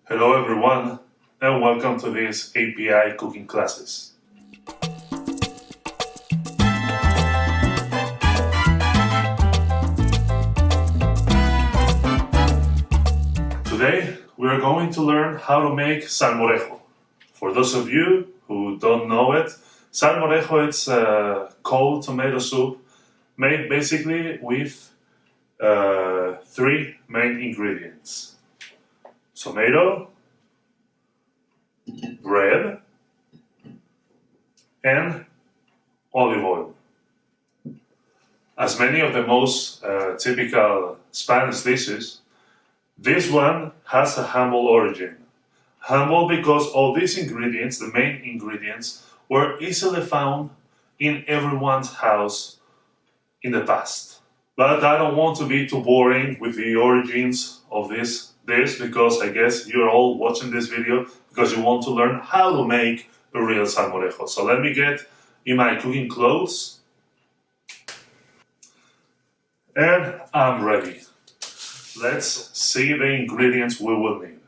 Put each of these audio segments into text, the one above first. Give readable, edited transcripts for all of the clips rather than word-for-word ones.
Hello everyone and welcome to these API cooking classes. Today we are going to learn how to make salmorejo. For those of you who don't know it, salmorejo is a cold tomato soup made basically with three main ingredients: tomato, bread, and olive oil. As many of the most typical Spanish dishes, this one has a humble origin. Humble because all these ingredients, the main ingredients, were easily found in everyone's house in the past. But I don't want to be too boring with the origins of this dish because I guess you're all watching this video because you want to learn how to make a real salmorejo. So let me get in my cooking clothes and I'm ready. Let's see the ingredients we will need.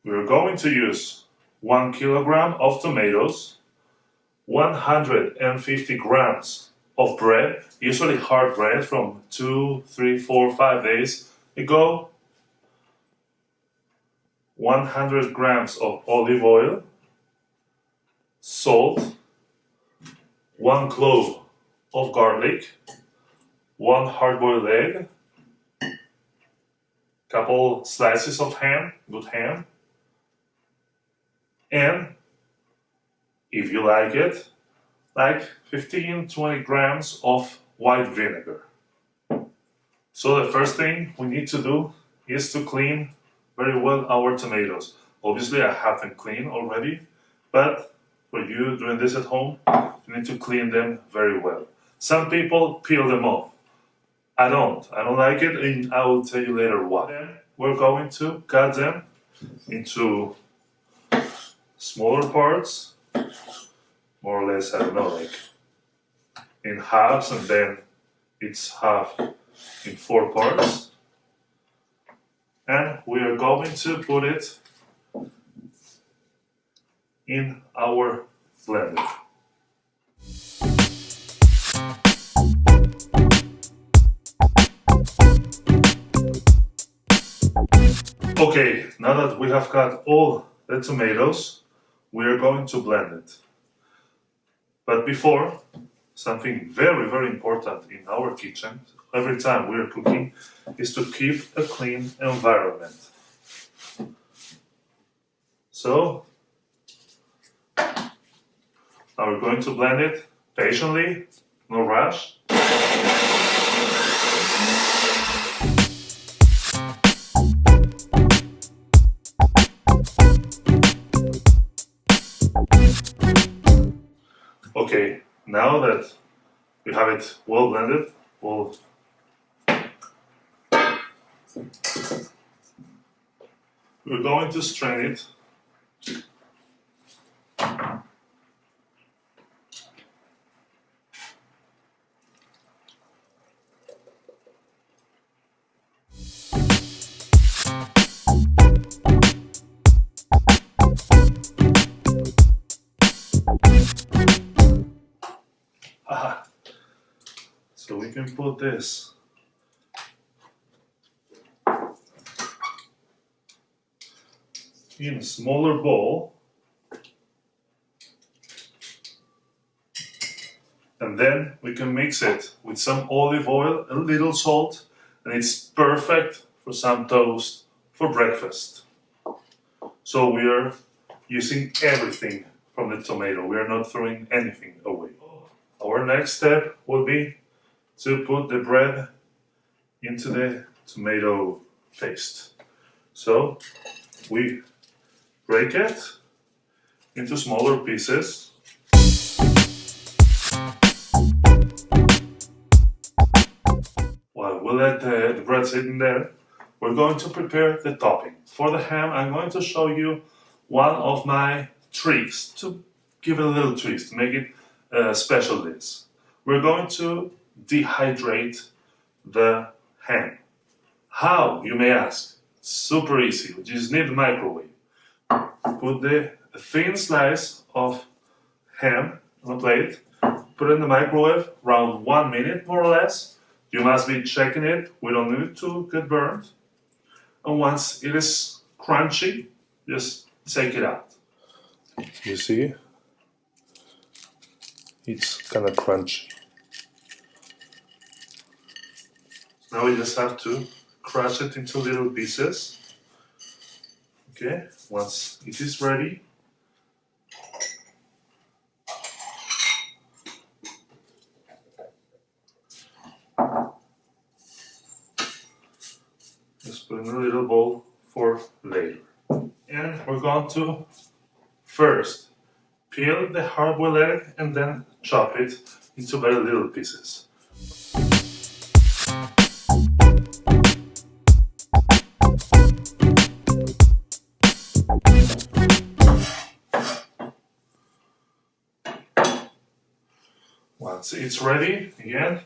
We're going to use 1 kilogram of tomatoes, 150 grams of bread, usually hard bread from 2, 3, 4, 5 days ago, 100 grams of olive oil, salt, 1 clove of garlic, 1 hard-boiled egg, couple slices of ham, good ham, and if you like it, like 15-20 grams of white vinegar. So the first thing we need to do is to clean very well our tomatoes. Obviously I have them clean already, but for you doing this at home, you need to clean them very well. Some people peel them off. I don't like it, and I will tell you later why. Then we're going to cut them into smaller parts, more or less, I don't know, like in halves, and then it's half in 4 parts. And we are going to put it in our blender. Okay, now that we have cut all the tomatoes, we are going to blend it. But before, something very, very important in our kitchen, every time we are cooking, is to keep a clean environment. So, now we're going to blend it patiently, no rush. Okay, now that we have it well blended, we're going to strain it. So we can put this in a smaller bowl, and then we can mix it with some olive oil, a little salt, and it's perfect for some toast for breakfast. So we are using everything from the tomato. We are not throwing anything away. Our next step will be to put the bread into the tomato paste. So we break it into smaller pieces. While we let the bread sit in there, we're going to prepare the topping. For the ham, I'm going to show you one of my tricks to give it a little twist, to make it a special dish. We're going to dehydrate the ham. How, you may ask? Super easy. You just need a microwave. Put the thin slice of ham on a plate. Put it in the microwave around 1 minute more or less. You must be checking it. We don't need it to get burnt. And once it is crunchy, just take it out. You see? It's kind of crunchy. Now we just have to crush it into little pieces. Okay, once it is ready, just put in a little bowl for later. And we're going to first peel the hard-boiled egg and then chop it into very little pieces. Once it's ready, again,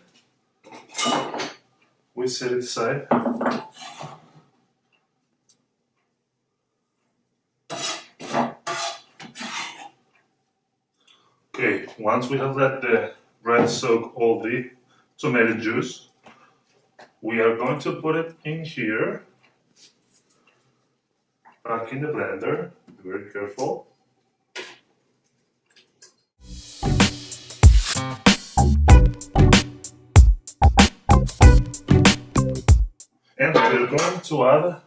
we set it aside. Okay, once we have let the bread soak all the tomato juice, we are going to put it in here, back in the blender. Be very careful. And we're going to add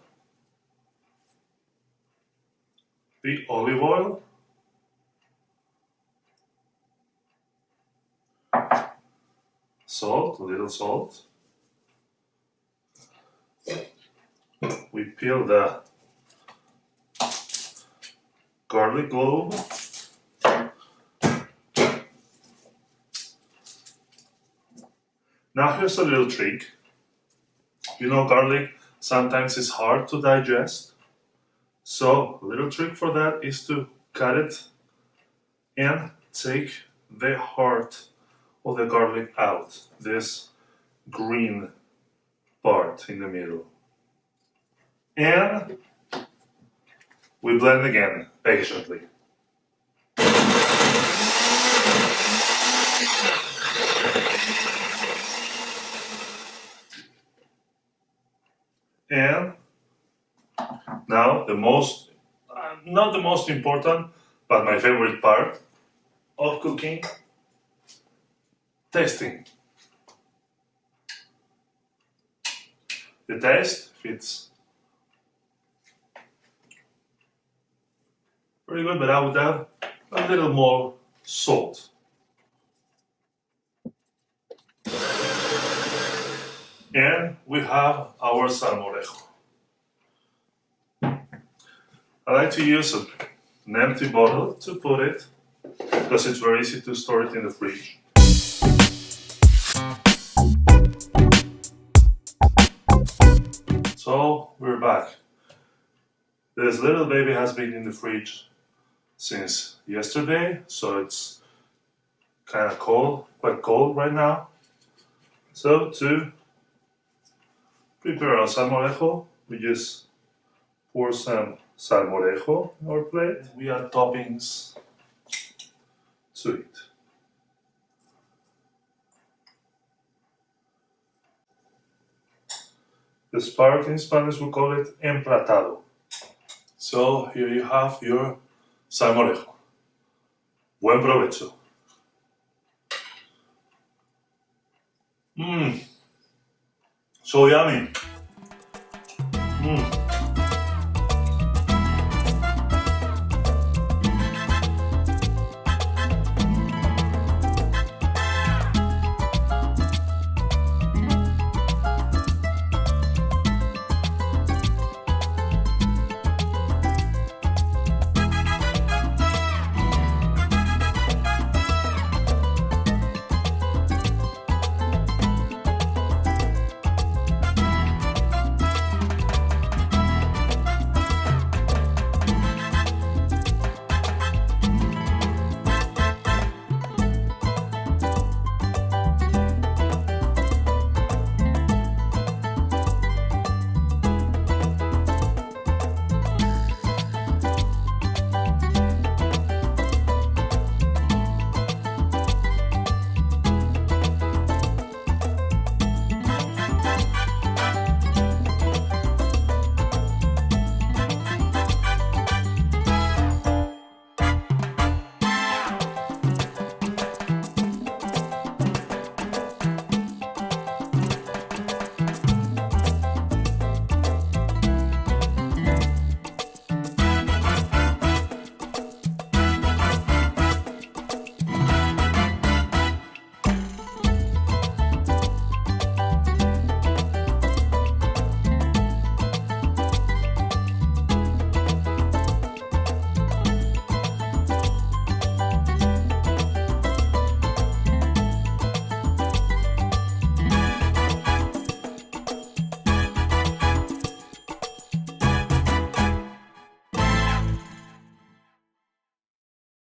the olive oil, salt, a little salt. We peel the garlic clove. Now here's a little trick. You know, garlic sometimes is hard to digest. So a little trick for that is to cut it and take the heart of the garlic out. This green part in the middle. And we blend again, patiently. And now the most, not the most important, but my favorite part of cooking, tasting. The taste fits very good, but I would add a little more salt. And we have our salmorejo. I like to use an empty bottle to put it, because it's very easy to store it in the fridge. So we're back. This little baby has been in the fridge since yesterday, so it's kind of cold, quite cold right now. So to prepare our salmorejo, we just pour some salmorejo on our plate. We add toppings to it. This part in Spanish we call it emplatado. So here you have your salmorejo. Buen provecho. So yummy.